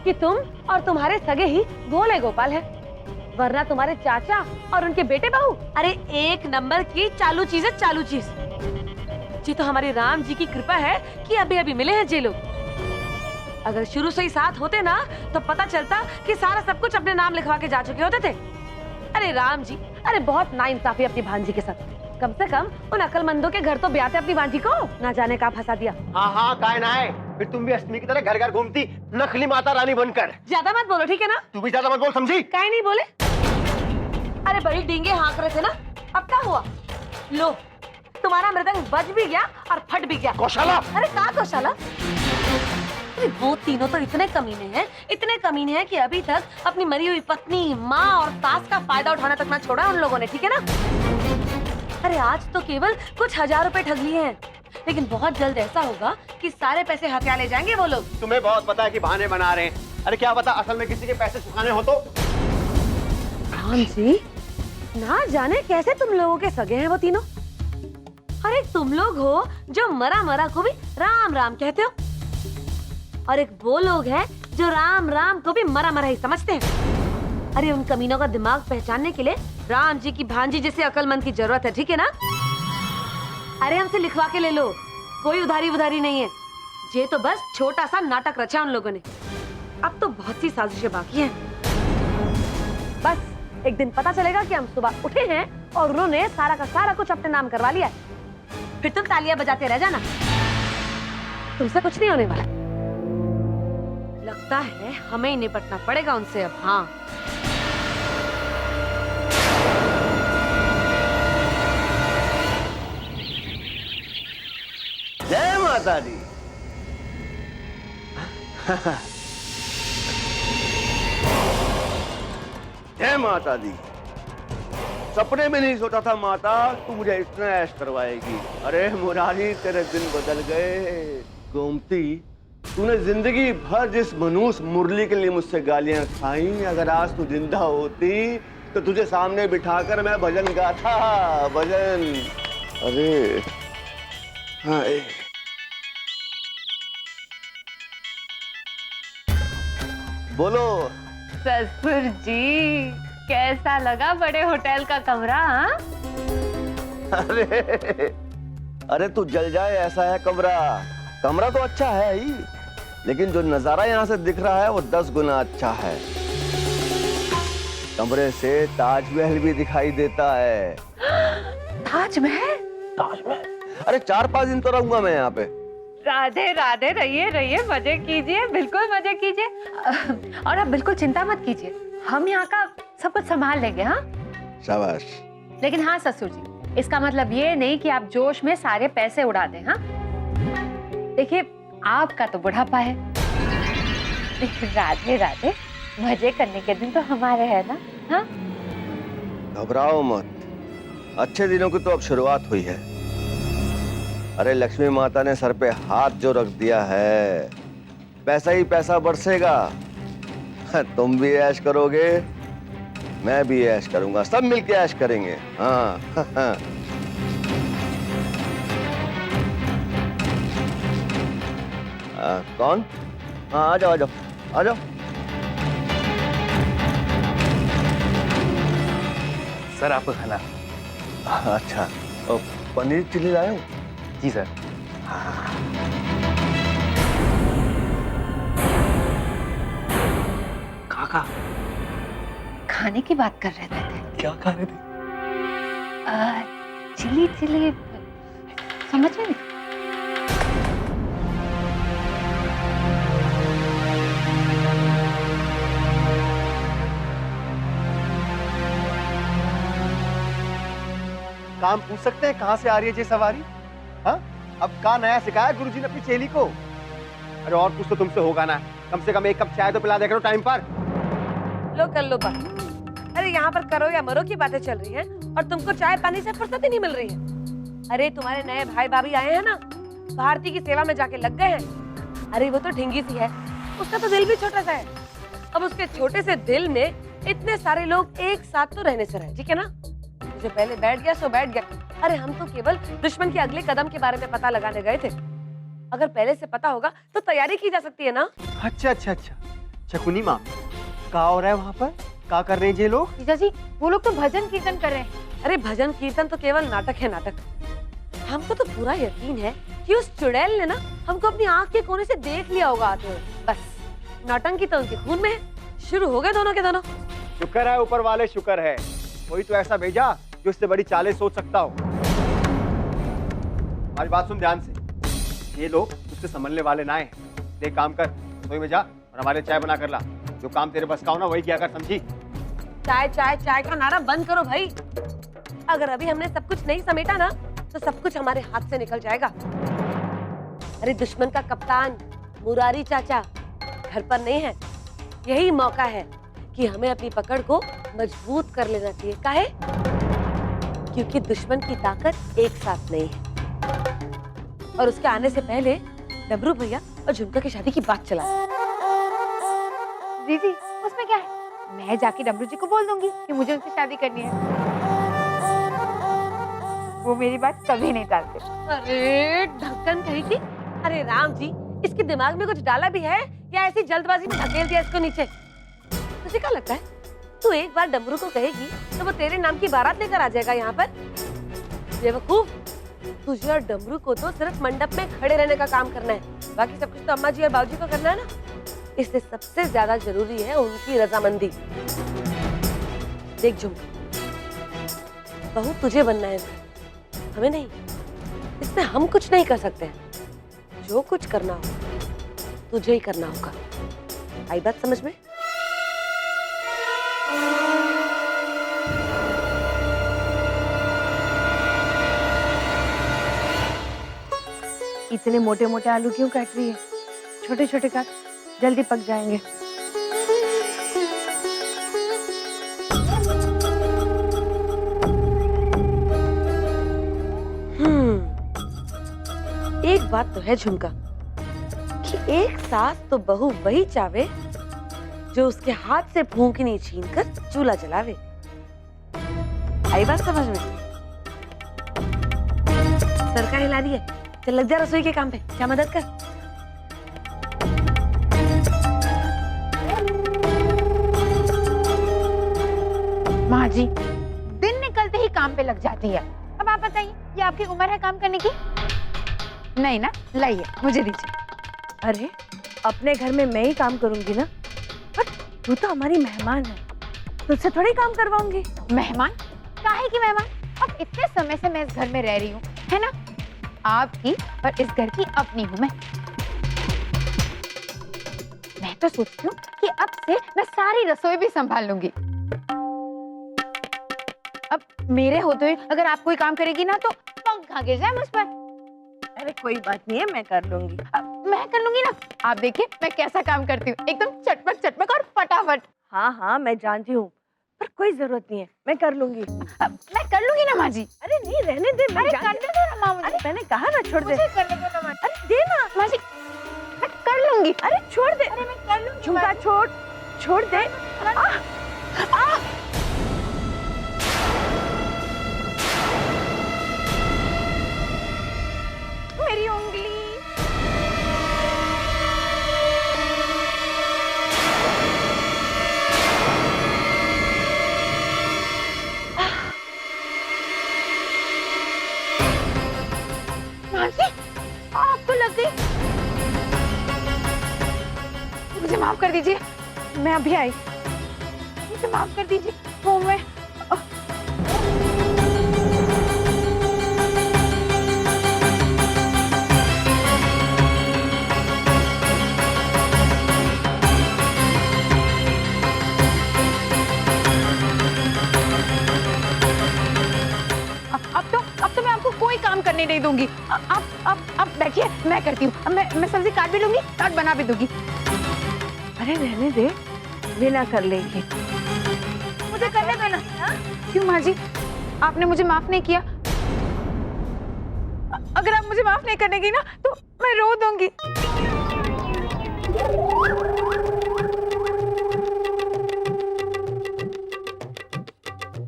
कि तुम और तुम्हारे सगे ही भोले गोपाल है, वरना तुम्हारे चाचा और उनके बेटे बहू अरे एक नंबर की चालू चीज है, चालू चीज। जी तो हमारे राम जी की कृपा है कि अभी अभी मिले हैं ये लोग। अगर शुरू से ही साथ होते ना तो पता चलता कि सारा सब कुछ अपने नाम लिखवा के जा चुके होते थे। अरे राम जी, अरे बहुत नाइंसाफी अपनी भांजी के साथ। कम से कम उन अकलमंदों के घर तो ब्याते अपनी भांजी को, ना जाने कहाँ फंसा दिया। हाँ हाँ काय ना है, फिर तुम भी अष्टमी की तरह घर घर घूमती नकली माता रानी बनकर। ज्यादा मत बोलो ठीक है ना? तू भी ज्यादा मत बोल, समझी? काहे नहीं बोले? अरे बड़ी डींगे हाँक रहे थे ना, अब क्या हुआ? लो तुम्हारा मृदंग बज भी गया और फट भी गया। गौशाला? अरे कहाँ गौशाला? अरे वो तीनों तो इतने कमीने हैं कि अभी तक अपनी मरी हुई पत्नी, माँ और सास का फायदा उठाना तक ना छोड़ा उन लोगों ने, ठीक है ना? अरे आज तो केवल कुछ 1000 रुपए ठग लिए हैं, लेकिन बहुत जल्द ऐसा होगा कि सारे पैसे हथिया ले जाएंगे वो लोग। तुम्हें बहुत पता है कि बहाने बना रहे हैं। अरे क्या पता असल में किसी के पैसे चुकाने हो तो। राम जी, ना जाने कैसे तुम लोगों के सगे हैं वो तीनों। अरे तुम लोग हो जो मरा मरा को भी राम राम कहते हो, और एक वो लोग हैं जो राम राम को भी मरा मरा ही समझते हैं। अरे उन कमीनों का दिमाग पहचानने के लिए राम जी की भांजी जैसे अकलमंद की जरूरत है, ठीक है ना? अरे हमसे लिखवा के ले लो, कोई उधारी उधारी नहीं है। ये तो बस छोटा सा नाटक रचा उन लोगों ने, अब तो बहुत सी साजिशें बाकी हैं। बस एक दिन पता चलेगा कि हम सुबह उठे हैं और उन्होंने सारा का सारा कुछ अपने नाम करवा लिया है। फिर तुम तालियां बजाते रह जाना, तुमसे कुछ नहीं होने वाला। लगता है हमें ही निपटना पड़ेगा उनसे अब। हाँ जय माता दी। जय माता दी। सपने में नहीं सोचा था माता तू मुझे इतना ऐश करवाएगी। अरे मुरारी तेरे दिन बदल गए। गोमती, तूने जिंदगी भर जिस मनूस मुरली के लिए मुझसे गालियां खाई, अगर आज तू जिंदा होती तो तुझे सामने बिठाकर मैं भजन गाता, भजन। अरे हाँ बोलो। ससुर जी, कैसा लगा बड़े होटल का कमरा? हाँ? अरे तू जल जाए ऐसा है कमरा। कमरा तो अच्छा है ही, लेकिन जो नजारा यहाँ से दिख रहा है वो 10 गुना अच्छा है। कमरे से ताजमहल भी दिखाई देता है। ताजमहल? ताजमहल? अरे 4-5 दिन तो रहूंगा मैं यहाँ पे। राधे राधे, रहिए रहिए, मजे कीजिए, बिल्कुल मजे कीजिए। और आप बिल्कुल चिंता मत कीजिए, हम यहाँ का सब कुछ संभाल लेंगे। हाँ शाबाश। लेकिन हाँ ससुर जी, इसका मतलब ये नहीं कि आप जोश में सारे पैसे उड़ा दें। हाँ देखिए, आपका तो बुढ़ापा है, राधे राधे, मजे करने के दिन तो हमारे है ना। हाँ घबराओ मत, अच्छे दिनों की तो अब शुरुआत हुई है। अरे लक्ष्मी माता ने सर पे हाथ जो रख दिया है, पैसा ही पैसा बरसेगा। तुम भी ऐश करोगे, मैं भी ऐश करूंगा, सब मिलके ऐश करेंगे। हाँ कौन? हाँ आ जाओ आ जाओ आ जाओ। सर आपको खाना। अच्छा, और पनीर चिल्ली लाए हो? जी सर। काका खाने की बात कर रहे थे। क्या खा रहे थे? चिली चिली, समझ में नहीं। काम पूछ सकते हैं कहाँ से आ रही है ये सवारी? हाँ, अब का नया सिखाया गुरुजी ने अपनी चेली को? अरे और कुछ तो तुमसे होगा ना, कम से कम 1 कप चाय तो पिला दे करो टाइम पर। लो कर लो बात। अरे यहाँ पर करो या मरो की बातें चल रही हैं और तुमको चाय पानी से फुर्सत ही नहीं मिल रही है। अरे तुम्हारे नए भाई भाभी आए हैं ना, भारती की सेवा में जाके लग गए हैं। अरे वो तो ढिंगी सी है, उसका तो दिल भी छोटा सा है। अब उसके छोटे से दिल में इतने सारे लोग एक साथ तो रहने से रहे, ठीक है ना? जो पहले बैठ गया सो बैठ गया। अरे हम तो केवल दुश्मन के अगले कदम के बारे में पता लगाने गए थे। अगर पहले से पता होगा तो तैयारी की जा सकती है ना। अच्छा अच्छा अच्छा, शकुनी माँ, क्या हो रहा है वहाँ पर? क्या कर रहे हैं ये लोग? जीजा जी, वो लोग तो भजन कीर्तन कर रहे हैं। अरे भजन कीर्तन तो केवल नाटक है, नाटक। हमको तो पूरा यकीन है कि उस चुड़ैल ने ना हमको अपनी आंख के कोने से देख लिया होगा आते हुए। बस नौटंकी तो उनके खून में है। शुरू हो गए दोनों के दोनों। शुक्र है ऊपर वाले, शुक्र है कोई तो ऐसा भेजा जो इससे बड़ी चालें सोच सकता हो। हमारी बात सुन ध्यान से, ये लोग उससे संभलने वाले ना है। देख काम कर, रसोई में जा और हमारे चाय बना कर ला। जो काम तेरे बस का हो ना वही किया कर, समझी? चाय चाय चाय का नारा बंद करो भाई। अगर अभी हमने सब कुछ नहीं समेटा ना तो सब कुछ हमारे हाथ से निकल जाएगा। अरे दुश्मन का कप्तान मुरारी चाचा घर पर नहीं है। यही मौका है कि हमें अपनी पकड़ को मजबूत कर लेना चाहिए। काहे? क्योंकि दुश्मन की ताकत एक साथ नहीं है। और उसके आने से पहले डबरू भैया और झुमका की शादी की बात चला। दीदी, उसमें क्या है? मैं जाके डमरू जी को बोल दूंगी कि मुझे उनसे शादी करनी है। वो मेरी बात कभी नहीं टालते। अरे ढक्कन कहेगी। अरे राम जी, इसके दिमाग में कुछ डाला भी है या ऐसी जल्दबाजी में धकेल दिया इसको नीचे? तुझे क्या लगता है तू एक बार डमरू को कहेगी तो वो तेरे नाम की बारात लेकर आ जाएगा यहाँ पर? बेवकूफ, तुझे और डमरू को तो सिर्फ मंडप में खड़े रहने का काम करना है। बाकी सब कुछ तो अम्मा जी और बाबूजी को करना है ना। इसलिए सबसे ज्यादा जरूरी है उनकी रजामंदी। देख झुमका, बहू तुझे बनना है, हमें नहीं। इसमें हम कुछ नहीं कर सकते हैं। जो कुछ करना हो तुझे ही करना होगा। आई बात समझ में? इतने मोटे मोटे आलू क्यों काट रही है? छोटे छोटे काट, जल्दी पक जाएंगे। एक बात तो है झुमका कि एक सास तो बहू वही चावे जो उसके हाथ से फूंकनी छीनकर चूल्हा जलावे। आई बात समझ में? सरकार हिला दी है। चल लग जा रसोई के काम पे, क्या मदद कर। माँ जी, दिन निकलते ही काम पे लग जाती है। अब आप बताइए, ये आपकी उम्र है काम करने की? नहीं ना, लाइए मुझे दीजिए। अरे अपने घर में मैं ही काम करूंगी ना। पर तू तो हमारी मेहमान है, तुझसे थोड़ी काम करवाऊंगी। मेहमान? काहे की मेहमान? अब इतने समय से मैं इस घर में रह रही हूँ, है ना? आपकी और इस घर की अपनी हूँ मैं। मैं तो सोचती हूँ कि अब से मैं सारी रसोई भी संभाल लूंगी। अब मेरे होते हुए अगर आप कोई काम करेगी ना तो पंखा गिर जाए मुझ पर। अरे कोई बात नहीं है, मैं कर लूंगी। मैं कर लूंगी ना। आप देखिए मैं कैसा काम करती हूँ, एकदम चटपट चटपट और फटाफट। हाँ हाँ मैं जानती हूँ, पर कोई जरूरत नहीं है, मैं कर लूंगी। मैं कर लूंगी ना माँ जी। अरे नहीं रहने दे, मैं अरे करने दो ना माँ मुझे। अरे मैंने कहा ना छोड़ दे। मुझे करने दो ना माँ। अरे दे ना माँ जी, मैं कर लूंगी। अरे छोड़ दे। अरे मैं कर लूंगी। झुमका छोड़, छोड़ दे। मेरी उंगली। माँ जी, आग तो लग गई। मुझे माफ कर दीजिए, मैं अभी आई। मुझे माफ कर दीजिए, वो मैं अब तो मैं आपको कोई काम करने नहीं दूंगी। आप बैठिए, मैं करती हूँ। मैं सब्जी काट भी लूंगी और बना भी दूंगी। अरे रहने दे, बिना कर लेगी। मुझे करने दो ना। क्यों माँ जी, आपने मुझे माफ नहीं किया? अगर आप मुझे माफ नहीं करने ना तो मैं रो दूंगी।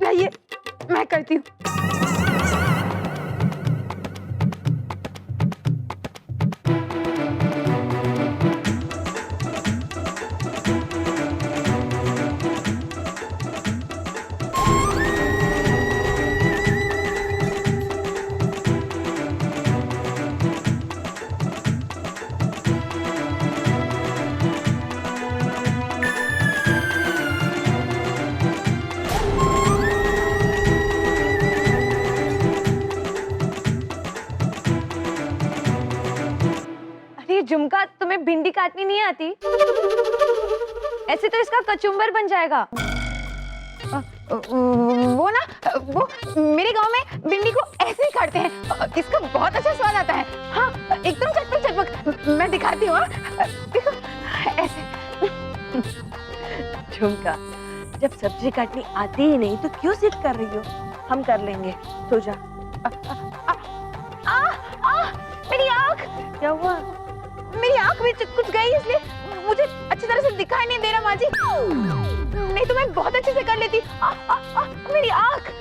लाइए, मैं करती हूँ। भिंडी काटनी नहीं आती? ऐसे तो इसका कचुम्बर बन जाएगा। वो ना, वो मेरे गांव में भिंडी को ऐसे ही काटते हैं, इसका बहुत अच्छा स्वाद आता है। हाँ, एकदम चटपट चटपट। मैं दिखाती हूँ, देखो ऐसे। झुमका, जब सब्जी काटनी आती ही नहीं तो क्यों जिद कर रही हो? हम कर लेंगे, सो जा। मेरी आँख, क्या हुआ? मेरी आँख में कुछ गई, इसलिए मुझे अच्छी तरह से दिखाई नहीं दे रहा माँ जी। नहीं तो मैं बहुत अच्छे से कर लेती। मेरी आँख।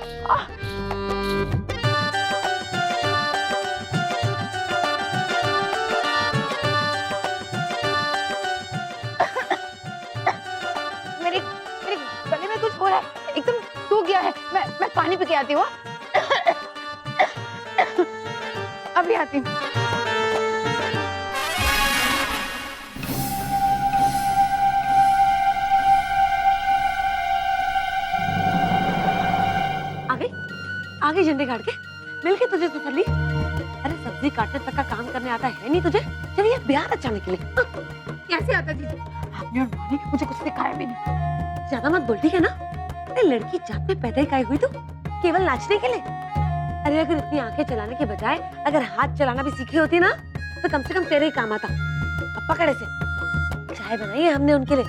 मेरे मेरे गले में कुछ हो रहा है, एकदम सूख गया है। मैं पानी पी के आती हूँ। अभी आती हूँ। आगे झंडे काट के मिलके तुझे तो कर ली। अरे सब्जी काटने तक का काम करने आता है नहीं तुझे? चल ये बिहार अचाने के लिए। कैसे आता जीजू? आपने और माँ ने मुझे कुछ सिखाया भी नहीं। ज्यादा मत बोल, ठीक है ना? अरे लड़की जात में पैदा ही काहे हुई तू? केवल नाचने के लिए? अरे अगर इतनी आंखें चलाने के बजाय अगर हाथ चलाना भी सीखी होती ना तो कम से कम तेरे ही काम आता। अब पकड़े से चाय बनाई है हमने उनके लिए,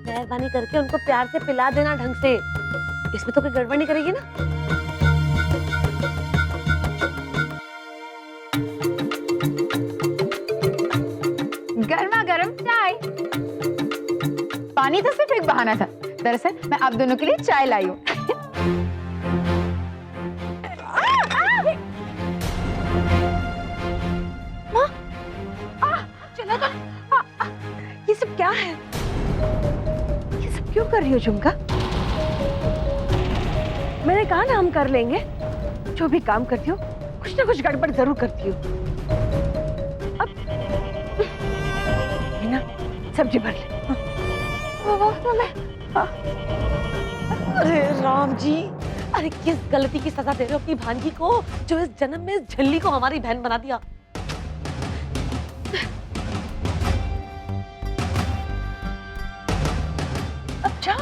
मेहरबानी करके उनको प्यार से पिला देना ढंग से। इसमें तो कोई गड़बड़ नहीं करेगी ना? गर्मा गर्म चाय। पानी तो सिर्फ एक बहाना था, दरअसल मैं आप दोनों के लिए चाय लाई हूँ। चला तो ये सब क्या है? ये सब क्यों कर रही हो झुमका? मैंने कहा ना हम कर लेंगे। जो भी काम करती हो कुछ ना कुछ गड़बड़ जरूर करती हो। अब ना सब्जी भर ले। अरे राम जी, अरे किस गलती की सजा दे रहे हो अपनी भांजी को जो इस जन्म में इस झल्ली को हमारी बहन बना दिया। अच्छा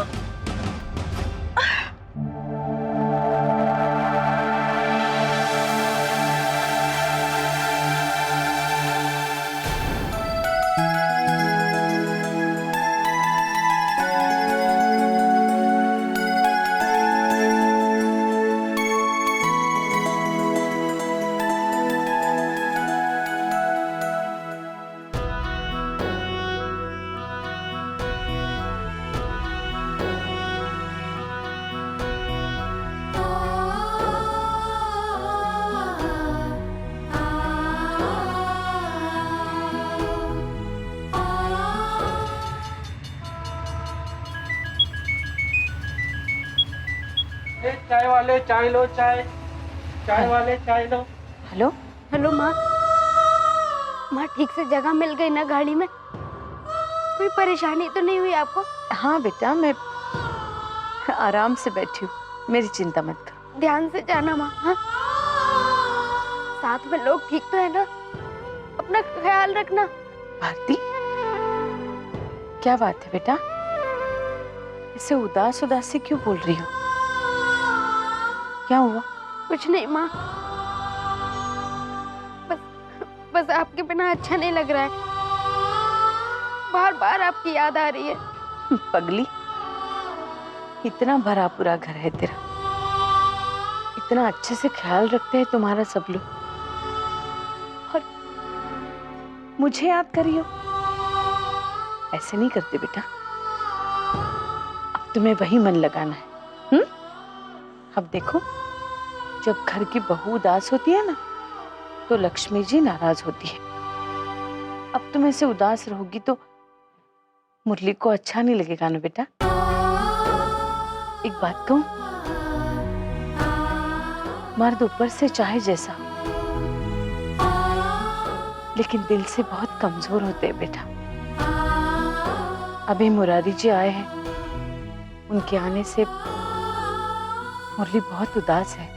चाय वाले चाय लो, चाय वाले चाय लो। हेलो हेलो माँ। माँ ठीक से जगह मिल गई ना गाड़ी में? कोई परेशानी तो नहीं हुई आपको? हाँ बेटा, मैं आराम से बैठी हूँ, मेरी चिंता मत कर। ध्यान से जाना माँ। हाँ, साथ में लोग ठीक तो है ना? अपना ख्याल रखना। भारती, क्या बात है बेटा? इसे उदास उदास से क्यों बोल रही हो? क्या हुआ? कुछ नहीं माँ, बस आपके बिना अच्छा नहीं लग रहा है। बार बार आपकी याद आ रही है। पगली, इतना भरा पूरा घर है तेरा, इतना अच्छे से ख्याल रखते हैं तुम्हारा सब लोग, और मुझे याद करियो? ऐसे नहीं करते बेटा। अब तुम्हें वही मन लगाना है। अब देखो, जब घर की बहू उदास होती है ना तो लक्ष्मी जी नाराज होती है। अब तुम ऐसे उदास रहोगी तो मुरली को अच्छा नहीं लगेगा ना बेटा। एक बात कहूं, मर्द ऊपर से चाहे जैसा हो, लेकिन दिल से बहुत कमजोर होते हैं बेटा। अभी मुरारी जी आए हैं, उनके आने से मुरली बहुत उदास है।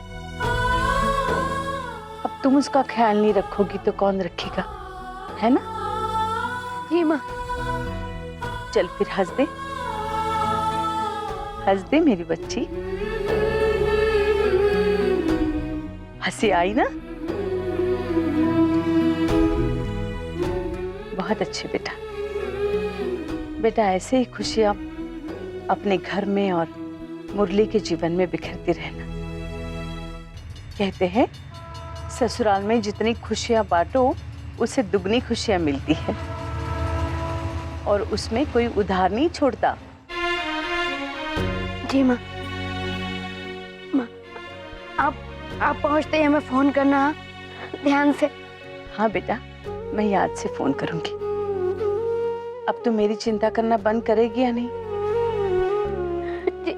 अब तुम उसका ख्याल नहीं रखोगी तो कौन रखेगा, है ना? जी माँ। चल फिर हंस दे मेरी बच्ची। हंसी आई ना? बहुत अच्छे बेटा। बेटा ऐसे ही खुशियां अपने घर में और मुरली के जीवन में बिखरती रहना। कहते हैं ससुराल में जितनी खुशियां बांटो उससे दुगनी खुशियां मिलती है, और उसमें कोई उधार नहीं छोड़ता। जी माँ। माँ, आप पहुँचते ही हमें फोन करना, हाँ? ध्यान से। हाँ बेटा, मैं याद से फोन करूंगी। अब तू मेरी चिंता करना बंद करेगी या नहीं? जी।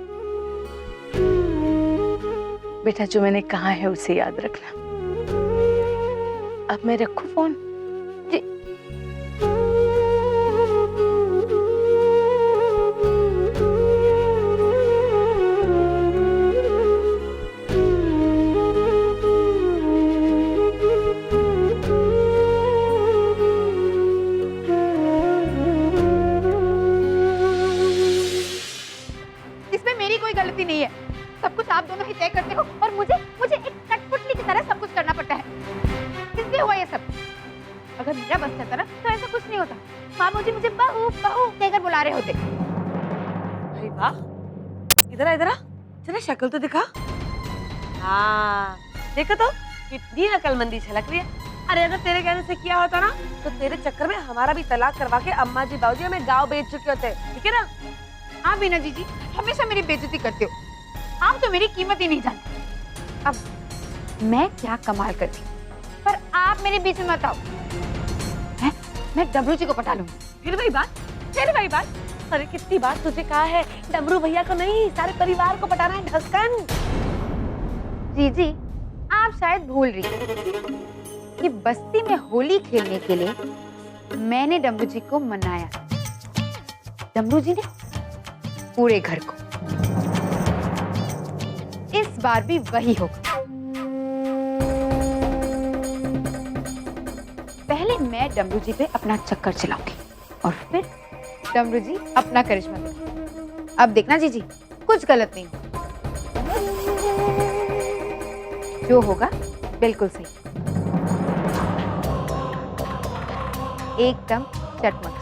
बेटा जो मैंने कहा है उसे याद रखना। अब मैं रखूं फोन? जी। इसमें मेरी कोई गलती नहीं है, सब कुछ आप दोनों ही तय करते हो और मुझे एक कठपुतली की तरह सब कुछ करना पड़ता है। किसलिए हुआ ये सब? अगर मेरा बस चलता ना तो ऐसा कुछ नहीं होता। माँ मुझे बहू बहू कहकर बुला रहे होते। अरे वाह, इधर आ, इधर आ, जरा शक्ल तो दिखा। हाँ देखो तो कितनी अकलमंदी झलक रही है। अरे अगर तेरे कहने से किया होता ना तो तेरे चक्कर में हमारा भी तलाक करवा के अम्मा जी बाबूजी हमें गाँव बेच चुके होते, ठीक है ना? हाँ बीना जीजी, हमेशा मेरी बेइज्जती करते हो। आप तो मेरी कीमत ही नहीं जानते। अब मैं क्या कमाल करती, पर आप मेरे बीच में मत आओ। मैं डब्लू जी को पटा लूंगी। फिर वही बात। अरे कितनी बार तुझे कहा है, डमरू भैया को नहीं सारे परिवार को पटाना है, ढक्कन। जीजी, आप शायद भूल रही हैं कि बस्ती में होली खेलने के लिए मैंने डमरू जी को मनाया। डमरू जी ने पूरे घर को। इस बार भी वही होगा। पहले मैं डमरू जी पे अपना चक्कर चलाऊंगी और फिर डमरू जी अपना करिश्मा देंगे। अब देखना जीजी, कुछ गलत नहीं होगा। जो होगा बिल्कुल सही, एकदम चटमट।